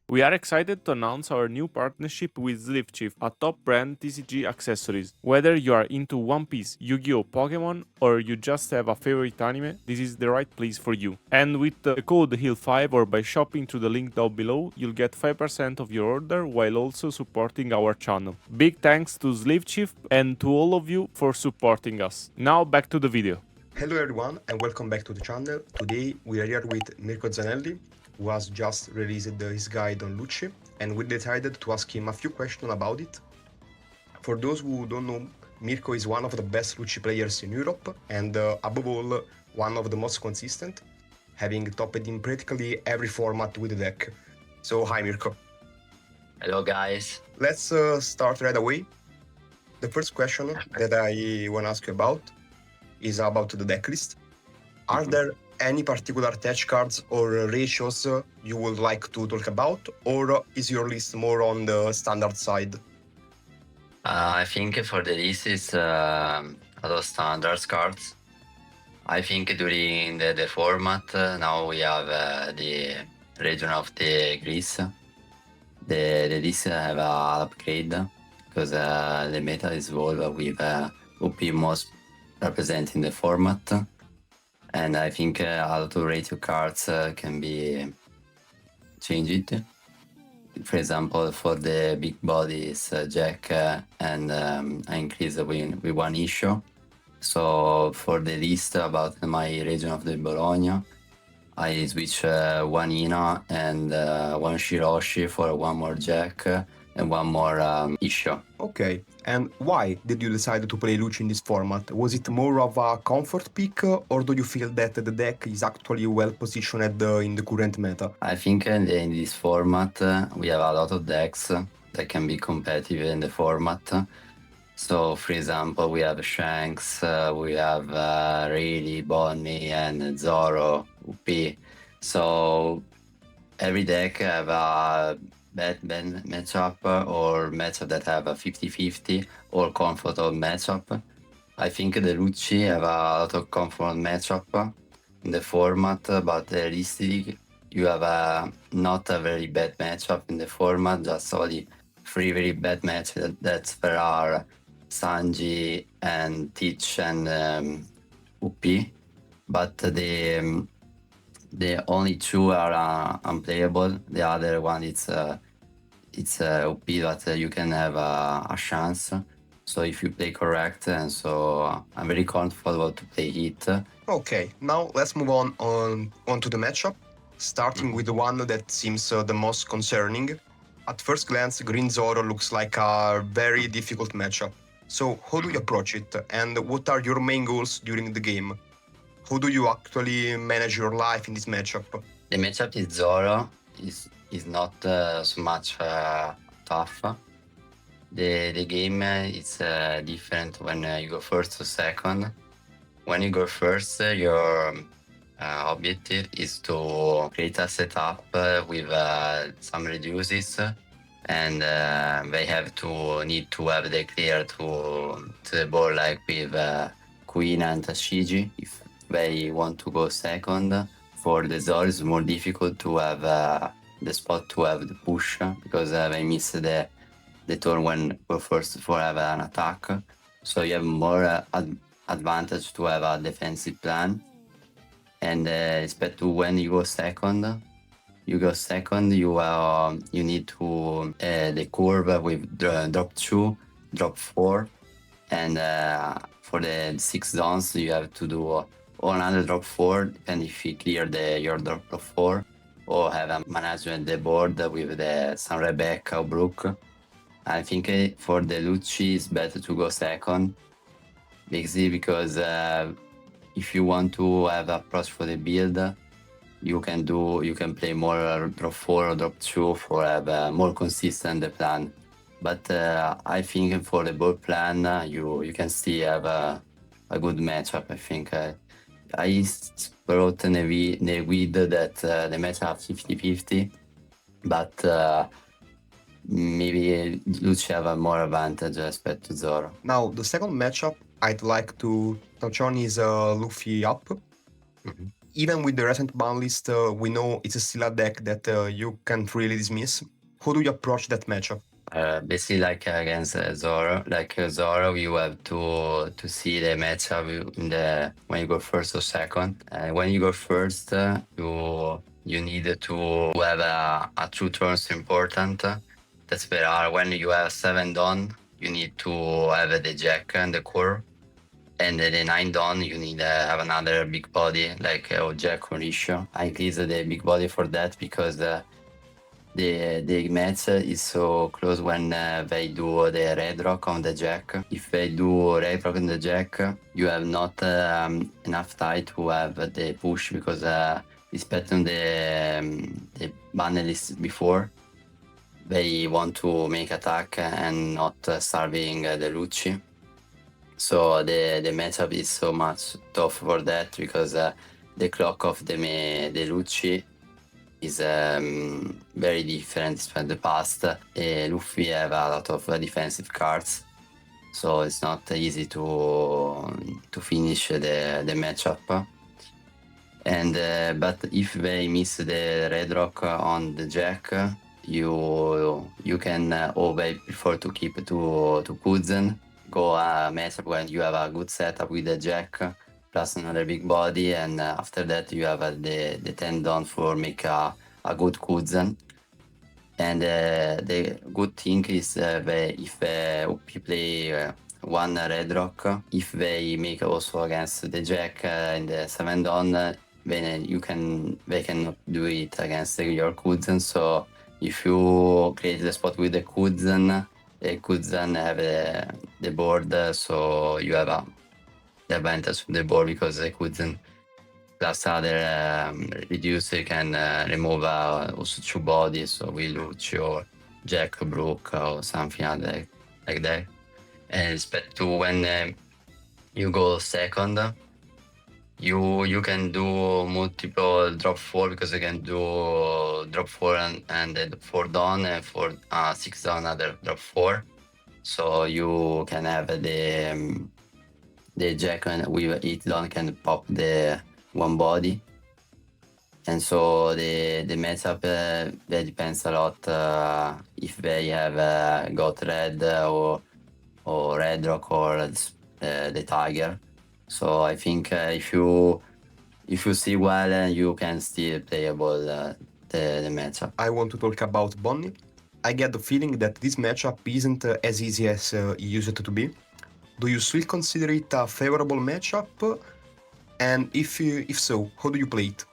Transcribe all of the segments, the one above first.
We are excited to announce our new partnership with LUFFYUP, a top brand TCG accessories. Whether you are into One Piece, Yu-Gi-Oh, Pokemon, or you just have a favorite anime, this is the right place for you. And with the code HILL5 or by shopping through the link down below, you'll get 5% of your order while also supporting our channel. Big thanks to LUFFYUP and to all of you for supporting us. Now back to the video. Hello everyone and welcome back to the channel. Today we are here with Mirko Zanelli, who has just released his guide on Lucci, and we decided to ask him a few questions about it. For those who don't know, Mirko is one of the best Lucci players in Europe and above all, one of the most consistent, having topped in practically every format with the deck. So hi Mirko. Hello guys. Let's start right away. The first question that I want to ask you about is about the decklist. Are there any particular attach cards or ratios you would like to talk about, or is your list more on the standard side? I think for the list it's a lot of standards cards. I think during the format now we have the region of the Greece. The list have an upgrade because the meta is evolved with OP most representing the format. And I think a lot of ratio cards can be changed. For example, for the big bodies, Jack and I increase with one issue. So for the list about my region of the Bologna, I switch one Ina and one Shiroshi for one more Jack and one more issue. Okay, and why did you decide to play Lucci in this format? Was it more of a comfort pick, or do you feel that the deck is actually well positioned in the current meta? I think in this format we have a lot of decks that can be competitive in the format. So for example, we have Shanks, we have RAYLEIGH, Bonney and Zoro, UP. So every deck have a bad matchup or matchup that have a 50-50 or comfortable matchup. I think the Lucci have a lot of comfortable matchup in the format, but realistically you have not a very bad matchup in the format, just only 3 very bad matches that there are Sanji and Teach and UP, but the only 2 are unplayable. The other one it's OP, but you can have a chance. So if you play correct, and so I'm very comfortable to play it. Okay, now let's move on to the matchup, starting with the one that seems the most concerning. At first glance, Green Zoro looks like a very difficult matchup. So how do you approach it, and what are your main goals during the game? How do you actually manage your life in this matchup? The matchup with Zoro is not so much tough. The game is different when you go first or second. When you go first, your objective is to create a setup with some reduces, and they need to have the clear to the board, like with Queen and Tashigi. If they want to go second, for the Zoro it's more difficult to have the spot to have the push, because they miss the turn when go first for have an attack. So you have more advantage to have a defensive plan. And respect to when you go second, you need to the curve with drop 2, drop 4, and for the 6 zones you have to do another drop 4, and if you clear your drop 4, or have a management the board with the San Rebecca or Brook. I think for the Lucci it's better to go second, basically because if you want to have approach for the build, you can play more drop 4 or drop 2 for have more consistent the plan. But I think for the board plan you can still have a good matchup. I think I brought the weed that the matchup 50-50, but maybe Lucci have a more advantage respect to Zoro. Now, the second matchup I'd like to touch on is Luffy UP. even with the recent ban list, we know it's still a deck that you can't really dismiss. How do you approach that matchup? Basically, like against Zoro, Zoro, you have to see the matchup in the when you go first or second. When you go first, you need to have a true turns important. That's better. When you have 7 done, you need to have the jack and the core. And the 9 done, you need to have another big body like jack or issue. I increase the big body for that because the match is so close when they do the red rock on the jack. If they do red rock on the jack, you have not enough time to have the push because it's better than the banner list before. They want to make attack and not starving the Lucci. So the matchup is so much tough for that because the clock of the Lucci is very different from the past. Luffy have a lot of defensive cards, so it's not easy to finish the matchup. And but if they miss the red rock on the jack, you can always prefer to keep to Kuzen. Go a matchup when you have a good setup with the jack plus another big body, and after that you have the 10 down for make a good Kuzen. And the good thing is if OP play one red rock, if they make also against the jack and the 7 down, then they cannot do it against your Kuzen. So if you create the spot with the Kuzen have the board, so you have the advantage of the board because the Kuzen plus other reducer can remove also 2 bodies, so we Lucci or Jack Brook or something like that. And respect to when you go second, you can do multiple drop 4 because you can do drop 4 and 4 down and 6 down another drop 4. So you can have the jack and with 8 down can pop the 1 body. And so the matchup that depends a lot if they have got red or red rock or the tiger. So I think if you see well, you can still playable the matchup. I want to talk about Bonney. I get the feeling that this matchup isn't as easy as it used to be. Do you still consider it a favorable matchup? And if so, how do you play it?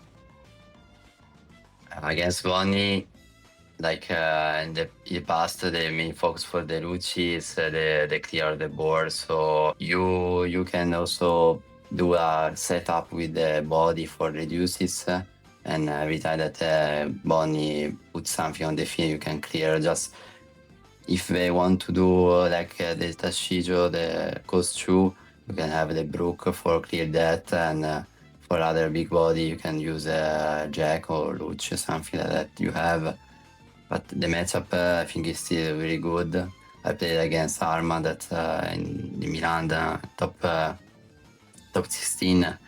Against Bonney, like in the past, the main focus for the Lucci is the clear of the board. So you can also do a setup with the body for reduces, and every time that Bonney puts something on the field, you can clear. Just if they want to do like the Tashijo, the cost 2, you can have the Brook for clear that, and for other big body, you can use Jack or Lucci, something like that you have. But the matchup, I think, is still very good. I played against Arma that in the Miranda top 16.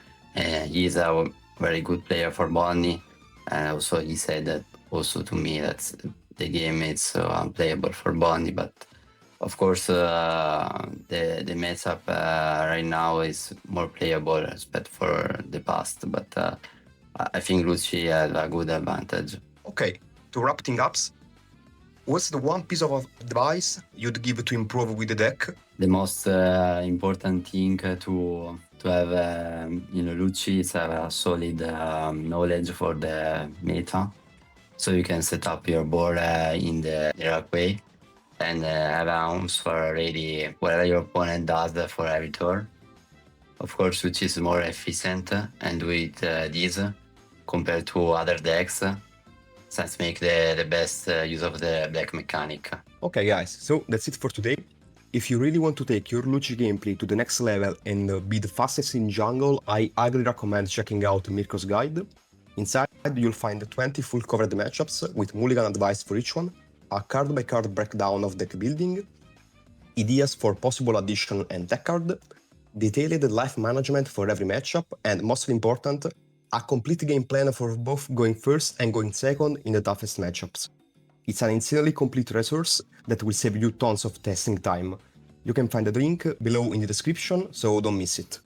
He's a very good player for Bonney, and also he said that also to me that the game is unplayable for Bonney. But of course, the matchup right now is more playable respect for the past. But I think Lucci has a good advantage. Okay, to wrap things up, what's the one piece of advice you'd give to improve with the deck? The most important thing to have Lucci is have a solid knowledge for the meta, so you can set up your board in the right way and have rounds for really whatever your opponent does for every turn. Of course, Lucci is more efficient and with this compared to other decks, since make the best use of the black mechanic. Okay guys, so that's it for today. If you really want to take your Lucci gameplay to the next level and be the fastest in jungle, I highly recommend checking out Mirko's guide. Inside you'll find 20 full covered matchups with Mulligan advice for each one, a card-by-card breakdown of deck building, ideas for possible addition and deck card, detailed life management for every matchup, and most important, a complete game plan for both going first and going second in the toughest matchups. It's an insanely complete resource that will save you tons of testing time. You can find the link below in the description, so don't miss it.